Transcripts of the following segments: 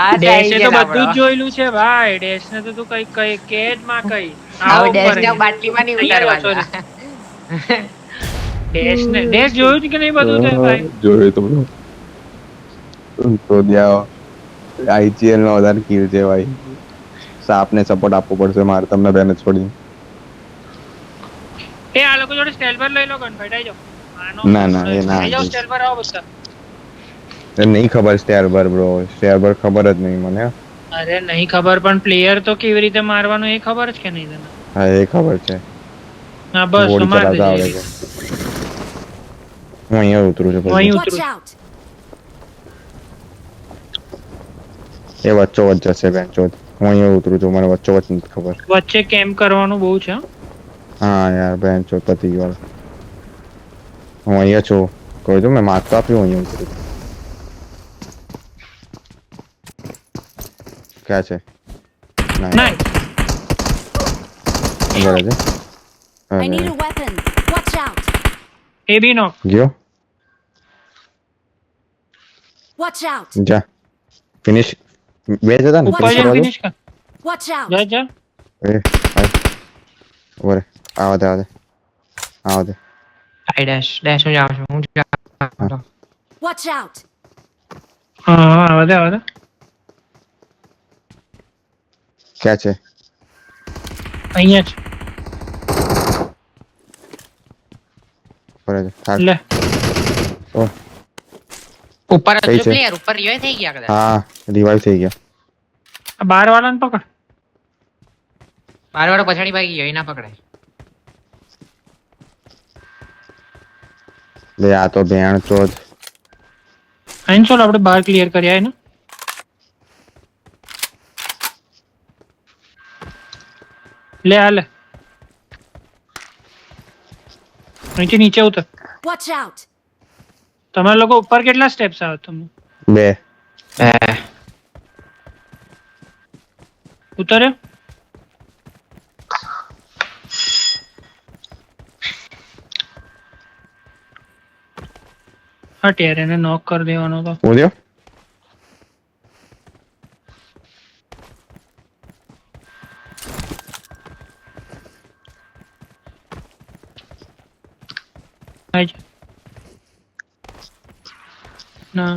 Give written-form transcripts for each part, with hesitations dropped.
આ ડેશ ચાઈ એ છે તો બધું આપણો જ જોયેલું છે ભાઈ. ડેશ ને તો તું કઈ કઈ કે જ માં કઈ આવો આવું ઉપર ડેશ ને બાટલીમાં નહીં અહીંયા ઉતારવા આવ્યો જા. સોરી. ડેશ જોયું છે કે નહીં બધું તે ભાઈ. જોયું તો બધું. તો ત્યાં આઈજીએલ માં વધારે કિલ છે ભાઈ. સાપને સપોર્ટ આપવો પડશે મારે તમને બેને છોડી. એ આ લોકો જોડે સ્ટેલ પર લઈ લો ગન ભાઈ આઈ જાઓ. આનો ના ના એ ના આઈ જાઓ સ્ટેલ પર આવો બધા. એ નહીં ખબર સ્ટેરબર બ્રો. સ્ટેરબર ખબર જ નહીં મને. અરે નહીં ખબર પણ પ્લેયર તો કેવી રીતે મારવાનું એ ખબર જ કે નહીં તને. હા એ ખબર છે. હા બસ તો ગોળી માર ચલાવતા આવડે દેજે. છે. હું અહીંયા ઉતરું છું હું અહીં પછી. ઉતરું Watch છું. out! એ વચ્ચો વચ્ચ જશે બેન્ચો. હું અહીંયા ઉતરું છું મને વચ્ચો વચ્ચ નથી ખબર. વચ્ચે કેમ્પ કરવાનું બહુ છે હો. હા યાર બેન્ચો પતી ગયો. હું અહીંયા છું. કહું છું મેં માર્ક તો આપ્યું હું અહીંયા ઉતરું છું. ક્યાં છે? ના નાઈસ. બરાબર છે. I need a weapon. Watch out! એ બી નોક. ગયો Watch out! જા ફિનિશ. બે જતા ને ઉપર finish જઈને કરવા દો. ફિનિશ કર. Watch out! જા જા. એ હાય ઓરે આવા દે આવા દે. આઈ ડેશ ડેશ હું જાઉં છું હું જાઉં. Watch out! હા હા આવા દે આવા દે. ક્યાં છે? અહીંયા જ બરાબર થાક. લે. ઓ ઉપર કઈ જ છે? પ્લેયર ઉપર રિવાઇવ થઈ ગયા કદાચ. હા રિવાઇવ થઈ ગયા. આ બાર વાળાને પકડ. બારવાળો પછાડી ભાગી ગયો એ ના પકડાય. લે આ તો ભેણ ચોદ. આઈને ચાલો આપણે બહાર ક્લિયર કરી આય ને. લે આ લે. નીચે ઉતર. Watch out! તમારા લોકો ઉપર કેટલા સ્ટેપ્સ આવે તમે? બે ઉતર્યો? હટ યાર એને નોક કરી દેવાનો તો. બોલ્યો આઈ જા. ના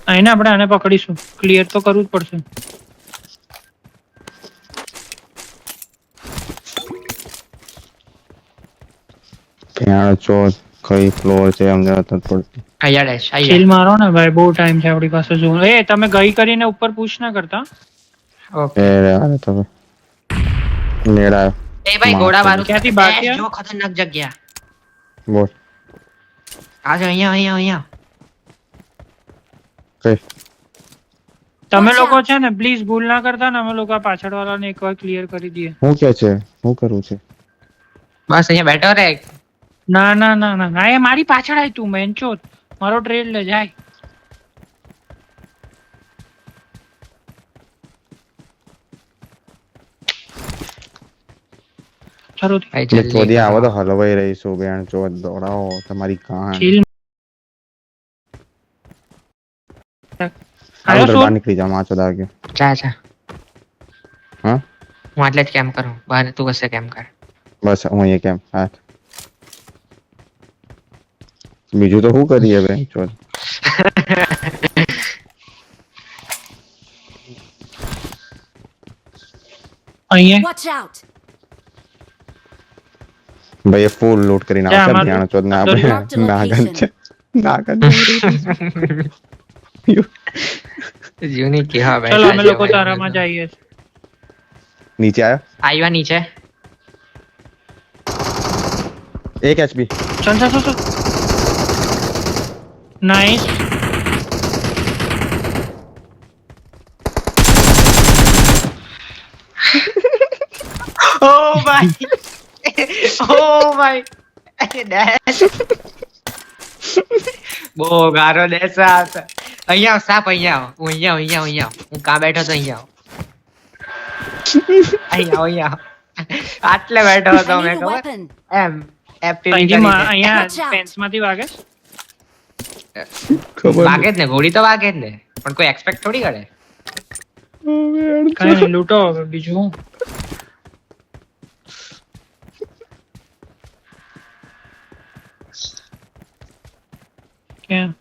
આઈને આપણે આને પકડીશું. ક્લિયર તો કરવું જ પડશે. ભેણ ચોદ કઈ ફ્લોર છે અમને નથી પડતી. અહીંયા ડેશ ચીલ અહીંયા. મારો ને ભાઈ બહુ ટાઈમ છે આપણી પાસે જો. એ તમે ગઈ કરીને ઉપર પુશ ના કરતા. ઓકે. એ અરે તો મેળ આવ્યો. એ ભાઈ ઘોડા વાળું ક્યાંથી બહારથી ડેશ, આવ્યો? જો ખતરનાક જગ્યા. બોલ આજે અહીંયા અહીંયા અહીંયા. કઈ તમે Watch લોકો out. છે ને પ્લીઝ ભૂલ ના કરતા ને. અમે લોકો આ પાછળ વાળાને એકવાર ક્લિયર કરી દઈએ. હું કે છે હું કરું છે? બસ અહીંયા બેઠો રે. ના ના ના ના ના એ મારી પાછળ આય તું મેનચોત. મારો ટ્રેડ લે જાય. ચલો ભાઈ એટલે જલ્દી ચોદી આવો કરો. તો હલવાઈ રહીશું ભેણ ચોદ દોડાવો તમારી કાન. ચીલ. આવો આયો તો શું? બહાર નીકળી જા માં ચોદા ગયો. જા જા. હા હું આટલે જ કેમ કરું બહાર તું કશે કેમ કર. બસ હું અહીંયા કેમ હા બીજું તો શું કરીએ ભેણ ચોદ. અહીંયા Watch out! ભાઈ ફૂલ લૂટ કરીને જા, આવશે અમારું ભેણ ચોદ ને અંદર આપણે નાગન છે નાગન યુનિક કેવા બેઠા ચલો અમે છે લોકો ભાઈ. તારામાં જઈએ છીએ. નીચે આવ્યો આવ્યા નીચે. એક એચપી. ચલ ચલ ચલ નાઈસ. ઓ ભાઈ ઓ ભાઈ ડેશ બહુ ગારો ડેશ હતો. અહીંયા આવ સાપ અહીંયા આવ. હું અહીંયા આવ. હું કાં બેઠો તો અહીંયા આવ. અહીંયા આવ. આટલે બેઠો હતો I મેં need a ખબર weapon. એમ FPV અહીંથી કરી દે. અહીંયા Watch out. ફેન્સ માંથી વાગે છે? ખબર વાગે જ ને, ગોળી તો વાગે જ ને, પણ કોઈ એક્સપેક્ટ થોડી કરે. કઈ નહીં લૂંટો હવે બીજું હું. ક્યાં?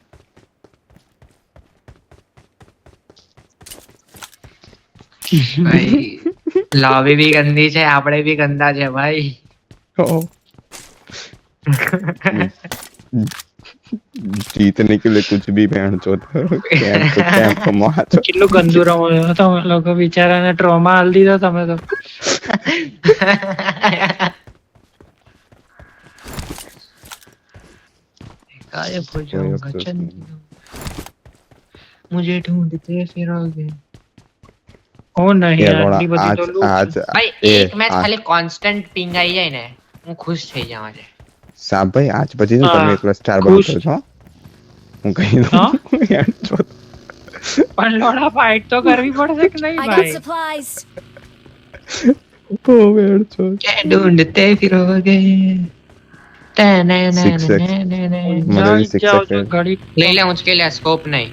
ભાઈ લોબી બી ગંદી છે, આપણે બી ગંદા છે ભાઈ. जीतने के लिए कुछ भी बहन चोद कैंप मार કેટલું ગંદુ રમો છો તમે લોકો, બિચારાને ટ્રોમા હાલ દીધો તમે તો. गायब हो जाऊंगा चंद मुझे ढूंढते फिरोगे. ઓ નહીં ये આટલી थोड़ा બધી તો आज લૂંટ आज છે. ભાઈ એ એક મેચ આ- ખાલી કોન્સ્ટન્ટ પિંગ આવી જાય ને, હું ખુશ થઈ જાઉં છે. સાબ ભાઈ આજ પછી શું હા, તમે એકલા સ્ટાર ખુશ. બનતો છો હું કહી દઉં હા? યાર ચોદ પણ લોડા ફાઇટ તો કરવી પડશે કે નહીં I got ભાઈ? supplies. ઓ બેડ ચોદ ढूंढते फिरोगे. Six X. જાઓ, six જાઓ તો second. ઘડી લઈ લે ઉચકે લે, સ્કોપ નહીં.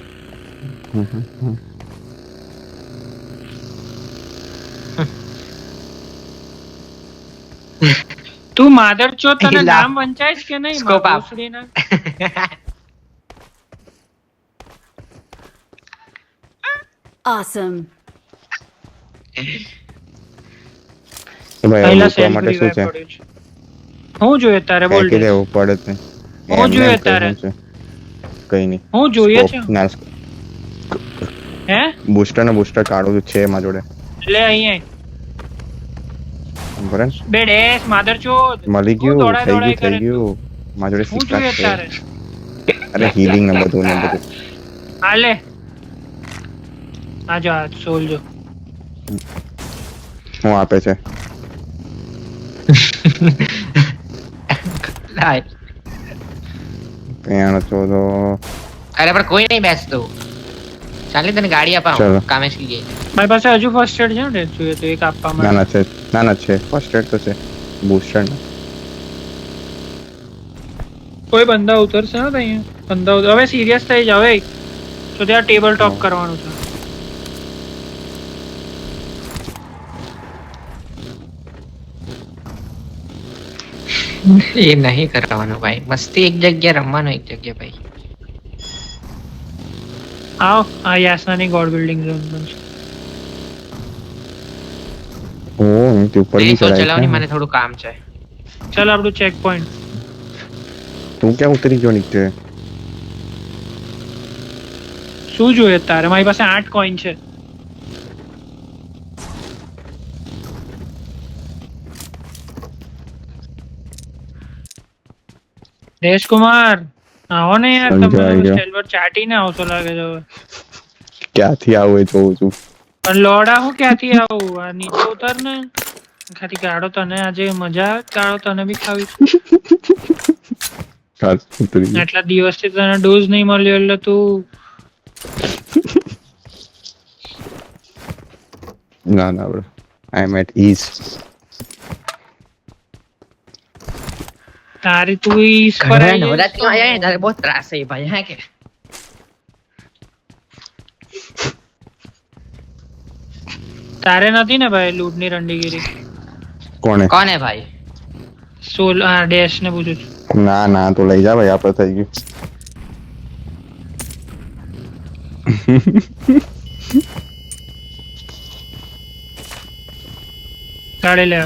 તું માદર છો તને લા. નામ વંચાઈશ કે નહીં? Scope આપ. ભોસડીના? Awesome. ભાઈ પહેલા લૂંટવા self માટે શું revive છે પડ્યું છે. હું જોઈએ તારે બોલ ફેંકી દે. દેવું પડે છે હું એમને જોઈએ એમ તારે. કહેવું છે. કઈ નહીં હું જોઈએ છે ના હે બૂસ્ટર ને બૂસ્ટર કાઢું છે એમાં જોડે લે અહીંયા બરાબર ને? બે ડેશ માદર ચોદ. મળી હું ગયું દોડાય થઈ દોડાય ગયું કરે. થઈ ગયું મારા જોડે હું સિક્કા જોઈએ છે તારે અરે હીલિંગ ને બધું આ લે આ જા સોલ જો. હું આપે છે લાય. પેણ ચોદો અરે પણ કોઈ નહીં બેસતું. ચાલે તને ગાડી ચાલો. અપાવું, કામે થઈ ગઈ. મારી પાસે હજુ ફર્સ્ટ એડ છે ને જોઈએ તો એક આપવા ના માટે. ના છે ફર્સ્ટ એડ તો છે બૂસ્ટર કોઈ બંદા ઉતરશે ને તો અહીંયા બંદા હવે સિરિયસ થઈ જાવ હવે તો ત્યાં ટેબલ ટોપ કરવાનું છે. એ નહીં કરવાનું ભાઈ, મસ્તી એક જગ્યા, રમવાનું એક જગ્યા ભાઈ. આવ આ યાસનાની ગોડ બિલ્ડિંગ ઝોન બનશે. ઓ એમથી ઉપર બી તો ચલાવની, ચડાય મને થોડું કામ છે. ચાલ આપણું ચેક પોઈન્ટ. તું ક્યાં ઉતરી ગયો નીચે શું જોઈએ તારે? મારી પાસે 8 કોઈન છે. દેશ કુમાર આવો ને યાર, તમે સમજાઈ ગયો. સિલ્વર ચાટીને આવશો લાગે છે હવે. ક્યાંથી આવું એ જોઉં છું પણ લોડા હું ક્યાંથી આવું? આ નીચે ઉતર ને ખાલી ગાડો તને આજે મજા આવે, ગાડો તને બી ખાવી છે. ખાસ ઉતરી ગયો. આટલા દિવસથી તને ડોઝ નહીં મળ્યો એટલે તું ના ના bro I am at ease તારી તું ઈસ પર ઘરે આવી નવરાત્રીમાં જઈશ આયા ને ત્યારે બહુ ત્રાસ છે ભાઈ, હે કે? તારે નથી ને ભાઈ લૂંટની રંડીગીરી? કોને કોને ભાઈ? સોલ આ ડેશ ને પૂછું છું. ના ના તો લઈ જા ભાઈ આપણે થઈ ગયું ગાડી લે.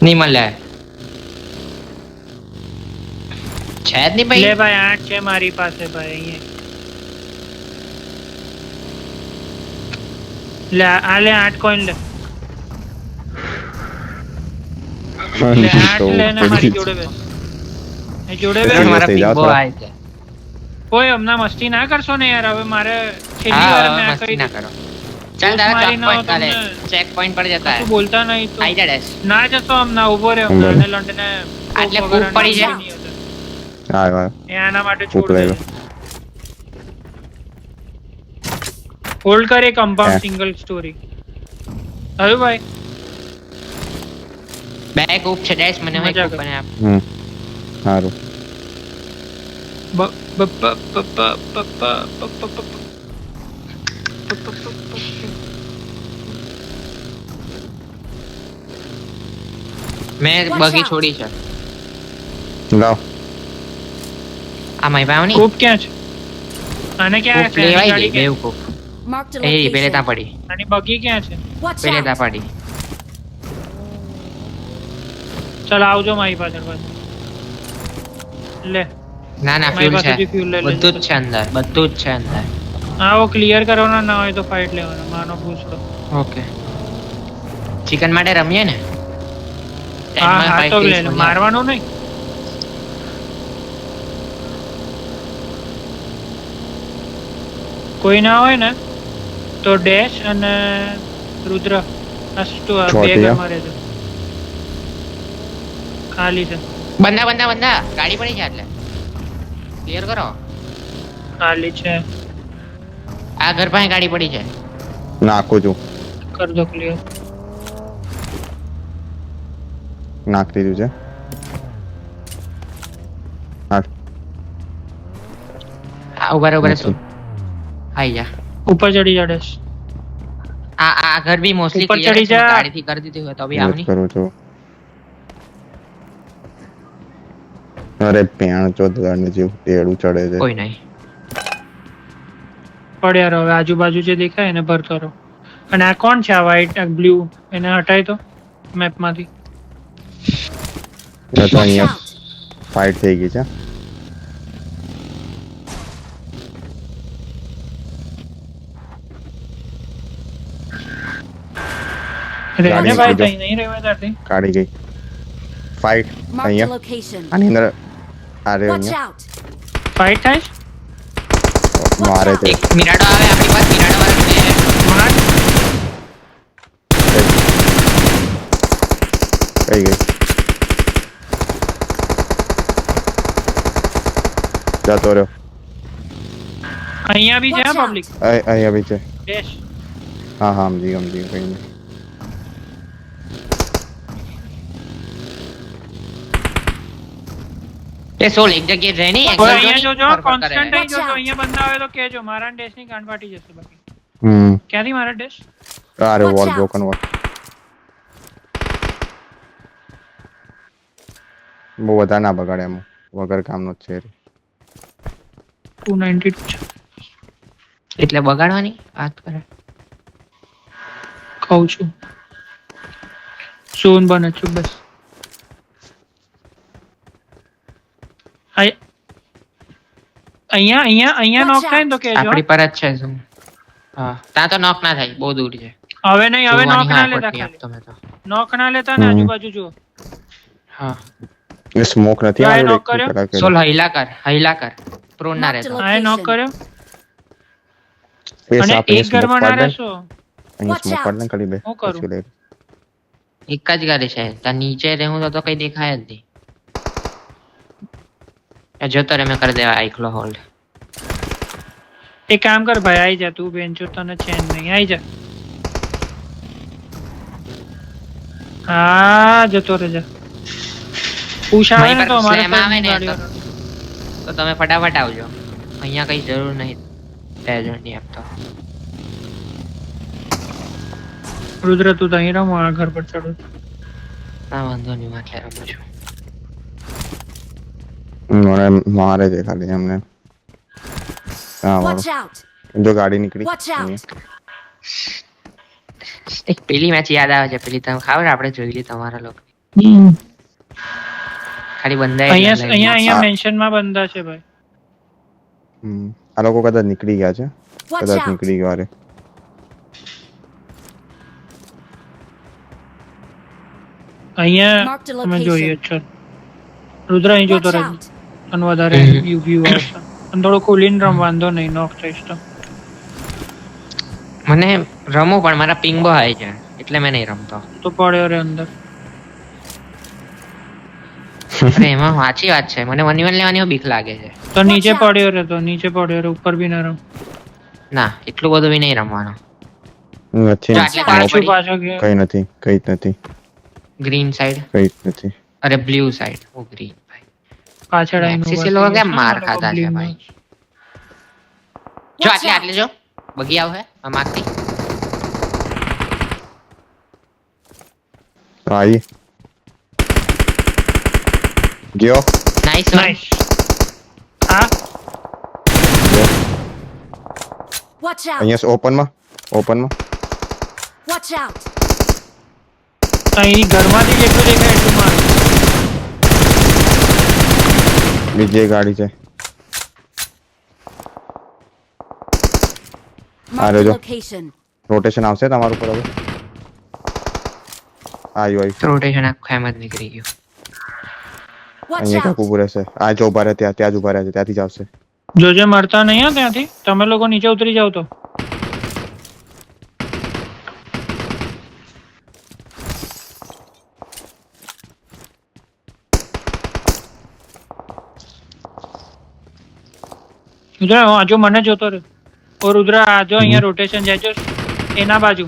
નહીં મળે છે જ નહીં લે ભાઈ. ભાઈ 8 છે મારી પાસે ભાઈ અહીંયા. લે આ લે 8 કોઈન લે. લે 8 લે ને મારી જોડે બે. એ જોડે બે. serious મારા થઈ જાઓ પીબો થોડા. આય છે. કોઈ હમણાં મસ્તી ના કરશો ને યાર, હવે મારે છેલ્લી હા, વાર હવે મેં આ મસ્તી કરી ના કરો. ચાલ તારા મારી ચોક ના પોઈન્ટ કાલે, તમને- ચેક પોઈન્ટ પર જતા તું બોલતા નહીં તો આઈ જા ડેશ. ના જતો હમણાં ઉભો રહ્યો ઉભો હમણાં અને લંડને આટલે કોક ફૂંક વગર પડી જાય. નહીં હતો. હા હા એ આના માટે ફૂંક છોડ લઈ લો. હોલ્ડ કરે કમ્પાઉન્ડ હે. Single story. હવે ભાઈ બેક ઉપ છે ડેશ મને મજા એક કર. ઉપર આપ. સારું બ બ બ બ બ બ બ બ બ બ. મેં Watch બગી out. છોડી છે લાવ આ મારી પાવની કૂપ ક્યાં છે? આને ક્યાં કૂપ છે? આની લેવાઈ ગાડી ગઈ બેવ ક્યાં કૂપ Marked a એ પેલે ત્યાં location. પડી છે? આની બગી ક્યાં છે? Watch પેલે ત્યાં out. પડી ચાલ આવજો મારી પાછળ પાછળ. લે ના ના મારી ફ્યુલ છે પાસેથી fuel લઈ લેજો બધું જ છે અંદર બધું જ છે અંદર આવો ક્લિયર કરવાનો ના હોય તો ફાઇટ લેવાનો માનો પૂછડો. ઓકે ચિકન માટે રમીએ ને હા 10 માં હા five તો kills લે લે. મળ્યા. મારવાનું નહીં. કોઈ ના હોય ને તો ડેશ અને રુદ્ર અસ્તુ આ બે ચોટીયા. ઘરમાં રહેજો. ખાલી છે બંદા બંદા બંદા ગાડી પડી છે એટલે ક્લિયર કરો ખાલી છે. આ ઘર પાસે ગાડી પડી છે નાખું છું કર દો ક્લિયર. નાખી દીધું છે નાખ. આ ઉભા ઉભા શું આઈ જા ઉપર ચડી જા ડેશ. આ ઘર બી મોસ્ટલી ઉપર ક્લિયર ચડી છે જા. ગાડી થી કરી દીધી હોય તો બી વેઇટ આવની કરું છું અરે પેણ ચોદવાને જેવું ટેડું ચડે છે કોઈ નહીં પડ્યા રહો હવે આજુબાજુ જે દેખાય એને ભરતો રહો. અને આ કોણ છે આ વ્હાઈટ બ્લુ એને હટાય તો મેપ માંથી. તો Watch અહીંયા out. ફાઇટ થઈ ગઈ છે રહેને ગાડી ભાઈ નીકળી તઈ નહીં રહેવા તારથી. કાઢી ગઈ ફાઇટ Marked a અહીંયા location. આની અંદર આરે Watch અહીંયા out. ફાઇટ થાય છે? મારે છે એક મિરાડો આવે આપણી પાસે મિરાડો વાળા માર. કઈ ગઈ જતો રહ્યો અહીંયા બી છે Watch out. પબ્લિક. અહીંયા બી છે ડેશ હા હા સમજી કઈ નહીં એ સોલ એક જગ્યાએ રહે નહીં કોઈ exit અહીંયા જો જોજો નહીં, કોન્સ્ટન્ટ ફરફર કરે. અહીં જોજો અહીંયા બંદા આવે તો કહેજો મારા ડેશ ની કાન ફાટી જશે બાકી. ક્યાંથી મારા ડેશ? અરે Watch wall out. Broken wall બહુ વધારે ના બગાડે એમ વગર કામનો જ છે 292 છે એટલે બગાડવાની વાત કરે કહું છું. સોન બને છું બસ. અહીંયા અહીંયા અહીંયા નોક થાય ને તો કહેજો. આપણી પર જ છે શું હા ત્યાં તો નોક ના થાય બહુ દૂર છે હવે નહીં હવે નોક જોવાની ના હા લેતા પટની ખાલી. આપતો મેં તો નોક ના લેતા ને આજુબાજુ જુઓ. હા એ સ્મોક નથી Try આવ્યો knock કર્યો? સોલ હૈલા કર પ્રોન ના રહેતો આ નોક કર્યો એ અને સાપ એક ઘરમાં ના રહેશો. અહીં Watch સ્મોક out. પાડ ને કરી દે હું કરું? પછી લે. એક જ ગાડી છે ત્યાં નીચે રહું તો કઈ દેખાય જ નહીં એ જોતો રે મેં કરી દેવા આઈકલો હોલ્ડ એક કામ કર ભાઈ આઈ જા તું બેન્ચો તને ચેન નહીં આઈ જા. હા જતો રહેજા. પૂછ આવે ને તો અમારે સ્લેમ આવે ને ગાડીઓ તો તમે ફટાફટ આવજો અહીંયા કઈ જરૂર નહીં બે જણની આપતો રુદ્ર તું તો અહીં રમો આ ઘર પર ચડો. ના વાંધો નહીં એટલે રમું છું મને મારે છે ખાલી એમને હા Watch મારો out. જો ગાડી નીકળી Watch out. એક પેલી મેચ યાદ આવે છે પેલી તમે ખબર આપણે જોઈ લી તમારા લોકો ખાલી બંધા અહીંયા અહીંયા મેન્શન માં બંધા છે ભાઈ. આ લોકો કદાચ નીકળી ગયા છે Watch કદાચ out. નીકળી ગયા રે અહીંયા Marked a તમે જોઈએ location. છો રુદ્ર અહીં જોતો Watch રહે out. અને વધારે વ્યૂ આવશે અને થોડું ખોલીને રમ વાંધો નહીં નોક થઈશ તો. મને રમું પણ મારા પિંગ બહુ હાઈ છે એટલે મેં નહીં રમતો તો પડ્યો રે અંદર. અરે એમાં સાચી વાત છે મને 1v1 લેવાની બીક લાગે છે તો નીચે out. પડ્યો રે તો નીચે પડ્યો રે ઉપર બી ના રમ. ના એટલું બધું બી નહીં રમવાનું નથી જો આટલે smoke ગાડી પાછું પાછો ગયો. કઈ નથી કઈ જ નથી ગ્રીન સાઈડ કઈ જ નથી. અરે બ્લુ સાઈડ ઓ ગ્રીન ભાઈ પાછળ આવીને એક્સિસ ઊભા લોકો થઈ કેમ જશે માર ને ખાતા છે લોકો ભાઈ જો Watch આટલે out! આટલે જો બગી આવ હે આ મારતી આઈ ગયો. નાઈસ નાઈસ હા ગયો. Watch out! અહીંયા ઓપનમાં Watch out! અહીં ઘરમાંથી જેટલું દેખાય એટલું માર બીજી એક ગાડી છે. Mark the Hello. location. Rotation આવશે તમારું પર હવે. આવ્યું રોટેશન આખો એમ જ નીકળી ગયું Watch અહીંયા out! કાક ઉભું રહેશે. આ જો ઉભા રહે ત્યાં જ ઉભા રહે છે, ત્યાંથી જ આવશે. જોજે મરતા નહીં હો ત્યાંથી તમે લોકો નીચે ઉતરી જાવ તો રુદ્ર આજો મને જોતો રે ઓ રુદ્ર આજો અહીંયા રોટેશન જાય જો એના બાજુ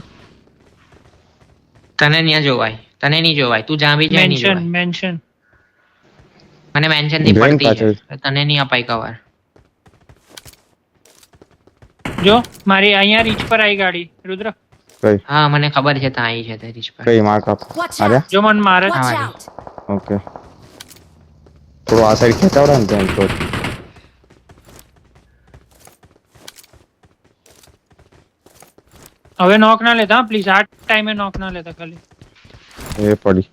તને ત્યાં જોવાય તને નહીં જોવાય તું જ્યાં બી જાય નહીં મેન્શન જોવાય મેન્શન મને મેન્શન થી જોઈને પડતી છે પાછળ. તને નહીં અપાય કવર જો મારી અહીંયા રીચ પર આવી ગાડી રુદ્ર કઈ હા મને ખબર છે ત્યાં આવી છે તે રીચ પર કઈ માર્ક આપ. Watch અરે out! જો મને મારે Watch Alright. out! ઓકે થોડું આ સાઈડ ખેંચાવડા ને ત્યાં તો હવે નોક ના લેતા પ્લીઝ આ ટાઈમે નોક ના લેતા ખાલી એ પડી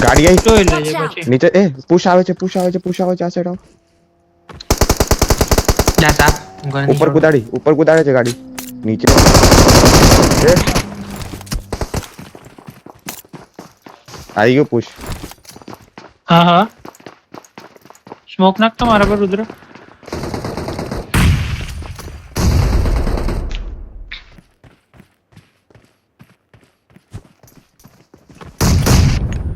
ગાડી આવી જોઈ લેજે પછી નીચે. એ પુશ આવે છે આ સાઈડ આવ. જા સાપ હું ઘર નહીં ઉપર કુદાડે છે ગાડી નીચે. એ. આવી ગયો પુશ. હા હા સ્મોક નાખતો મારા પર રુદ્ર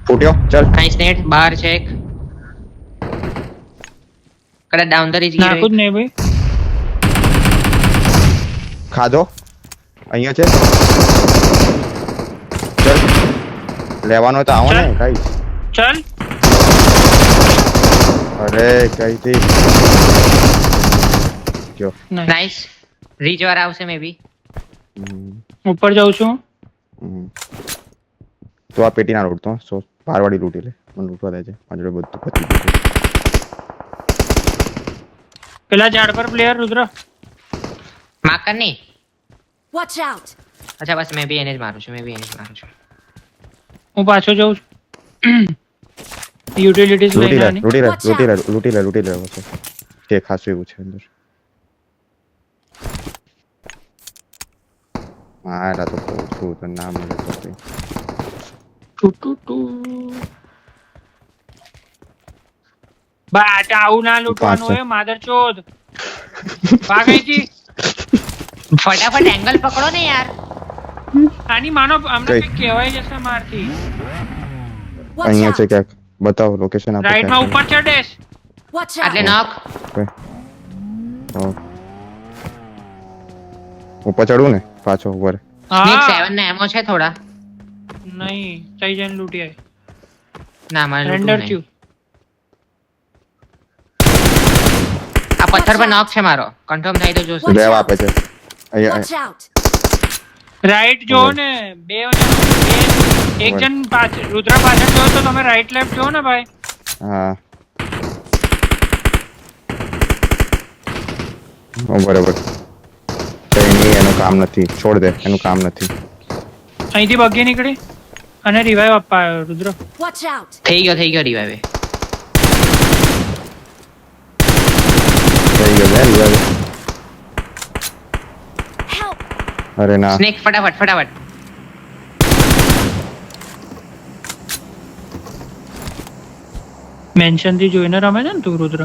ફૂટ્યો ચલ. નાઈસ નેટ બહાર છે એક કદાચ ડાઉન ધ રીચ નાખું જ નહીં ભાઈ ખાધો અહીંયા છે. ચલ લેવાનો હોય તો આવો ને કઈ. ચલ અરે કઈથી જો. નહીં. નાઈસ રીચ વાર આવશે મે બી ઉપર જાઉં છું તો આ પેટી ના લૂટતો સો પારવાડી લૂટી લે. મને લૂટવા દે છે મારી જોડે બધું પતી ગયું. પેલા ઝાડ પર પ્લેયર રુદ્ર માકર નહીં Watch out! અચ્છા બસ મેં બી એને જ મારું છું હું પાછો જાઉં છું યુટિલિટીઝ લૂટી લઈને લે આની. લૂટી લે પછી છે ખાસું એવું છે અંદર. મારા તો કહું છું તો ના મળે તો કઈ. Two two two. બાટ આવું ના લૂટવાનું પાછળ. હોય માદરચોદ ભાગ અહીંથી ફટાફટ એંગલ પકડો ને યાર આની માનો અમને કઈ? કંઈક કહેવાય જશે મારથી Watch અહીંયા છે out! ક્યાંક બતાવો લોકેશન આપો રાઈટ માં ઉપર ચડેશ Watch આટલે out! નોક ઉપર ચડવું ને પાછો ઉપર. સ્નેક હા 7 ના એમો છે થોડા નહીં થઈ જઈને લૂટી આય ના મારે રેન્ડર લૂંટવું નહીં. થયું આ પથ્થર પર નોક છે મારો કન્ફર્મ થાય તો જોશે Watch લેવા out. આપે છે અહીંયા. Watch out! રાઈટ જો ને બે એક જણ પાછળ રુદ્ર પાછળ જો તો તમે રાઈટ લેફ્ટ જો ને ભાઈ હા બરાબર. કઈ નહીં એનું કામ નથી છોડ દે એનું કામ નથી. અહીંથી બગી નીકળી અને રિવાઇવ આપવા આવ્યો રુદ્ર Watch out! થઈ ગયો રિવાઇવ થઈ ગયો બેન હવે. Help! અરે ના સ્નેક ફટાફટ મેન્શન થી જોઈને રમે છે ને તું રુદ્ર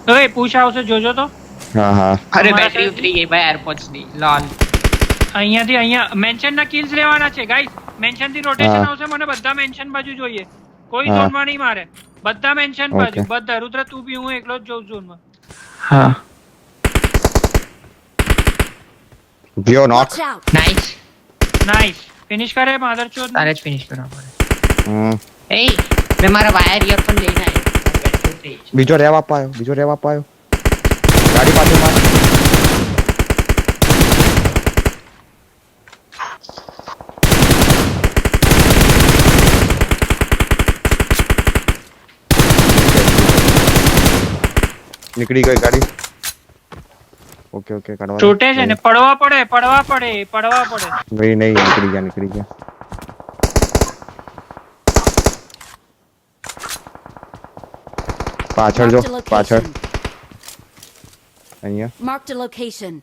હવે પૂછ આવશે જોજો તો હા હા અરે તમારા બેટરી side ઉતરી ગઈ ભાઈ એરપોર્ટ્સ ની લોલ અહીંયાથી અહીંયા મેન્શન ના કિલ્સ લેવાના છે ગાઈસ મેન્શન થી રોટેશન હા. આવશે મને બધા મેન્શન બાજુ જોઈએ કોઈ હા. ઝોનમાં નહીં મારે બધા મેન્શન બાજુ Okay. બધા રુદ્ર તું બી હું એકલો જ જઉં ઝોનમાં હા ગયો નોક. Watch out! Nice nice finish કરે માધર ચોદ તારે જ ફિનિશ કરવા પડે હમ એ મેં મારા વાયર ઇયરફોન લઈને આવ્યો બીજો રેવ અપાયો ગાડી પાછળ માર નીકળી ગઈ ગાડી ઓકે કાઢવા તૂટે છે ને પડવા પડે ભાઈ નહીં નીકળી ગયા પાછળ જો Marked a પાછળ location. અહીંયા Marked a location.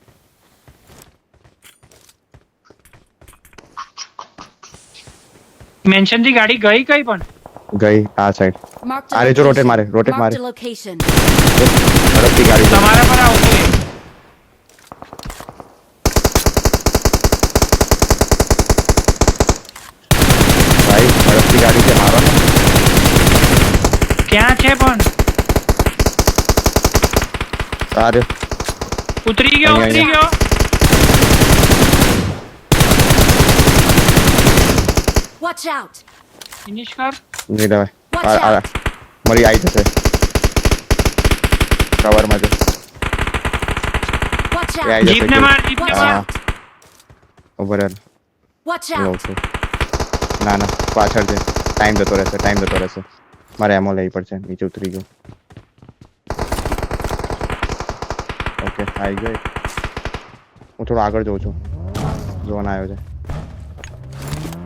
મેન્શન થી ગાડી ગઈ કઈ પણ ગઈ આ સાઈડ Marked a અરે જો રોટેટ location. મારે Marked a location. ઝડપથી ગાડી ચલાવ. તમારા પર આવશે ભાઈ ઝડપથી ગાડી છે મારો ને ક્યાં છે પણ સારે ઉતરી ગયો અહીંયા. Watch out. ફિનિશ કર નીડ હવે Watch out. મરી આવી જશે કવરમાં છે Watch એ out. આવી જીપ ને જશે માર જીપ ને Watch માર હા. out. ઉભો રહે Watch લઉં out. છું ના પાછળ છે ટાઈમ જતો રહેશે મારે એમો લેવી પડશે નીચે ઉતરી ગયો ઓકે આવી ગયો એક. હું થોડો આગળ જોઉં છું ઝોન આવ્યો છે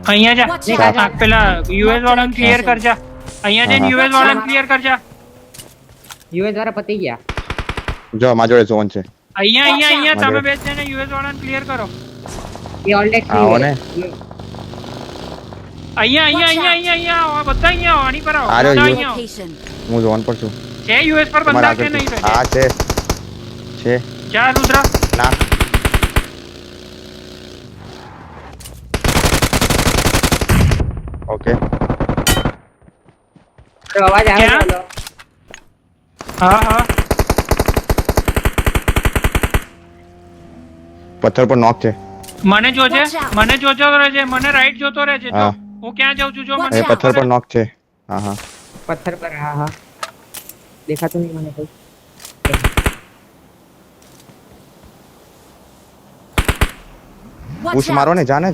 અહીંયા Watch જા out. આ પેલા યુએસ વાળાને ક્લિયર કરજા અહીંયા જઈને હા. યુએસ વાળાને ક્લિયર કરજા યુએસ દ્વારા પતી ગયા જો મારા જોડે ઝોન છે અહીંયા તમે મજા. બે જણે યુએસ વાળાને ક્લિયર કરો એ ઓલરેડી આવો ને અહીંયા બધા અહીંયા આવો આની પર આવો અરે, બધા યુ- અહીંયા આવો. Location. હું ઝોન પર છું છે યુએસ પર તમારા બંધા કે આગળ નહીં છે. રહે હા છે જા રુદ્ર ના ઓકે અવાજ આવે ક્યાં? બોલો. હા પથ્થર પર નોક છે મને જોજે Watch out. મને જોતો રહેજે મને રાઈટ જોતો રહેજે જો હા. હું ક્યાં જાઉં છું જો Watch મને એ પથ્થર પર નોક છે હા પથ્થર પર હા દેખાતું નહીં મને કોઈ Watch પુશ out. મારો ને જાને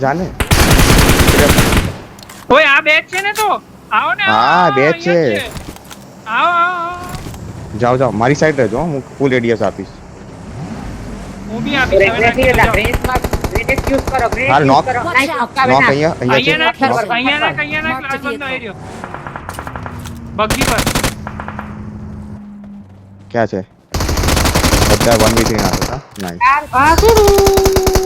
ઓય આ બેચ છે ને તો આવો ને હા, આવો, બેચ છે. અહીંયા જ આવો જાઓ મારી સાઈડ રહેજો હું ફૂલ રેડિયસ આપીશ હું બી આપી ગ્રેનેડ યુઝ કરો હાલ knock. કરો Watch નાઈસ out. knock આવે નોક ના. અહીંયા છે અહીંયા knock. ના અહીંયા ના Mark ક્લાસ the બંધ આવી vehicle. રહ્યો બગ્ગી પર ક્યાં છે બધા 1v3 નાખો હા નાઈસ યાર આ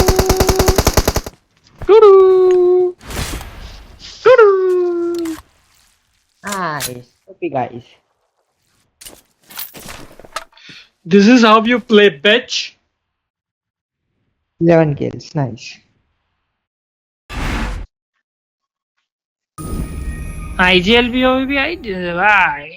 Nice. Okay, guys. This is how you play bitch 11 kills. Nice. IGL भी हो भी आई भाई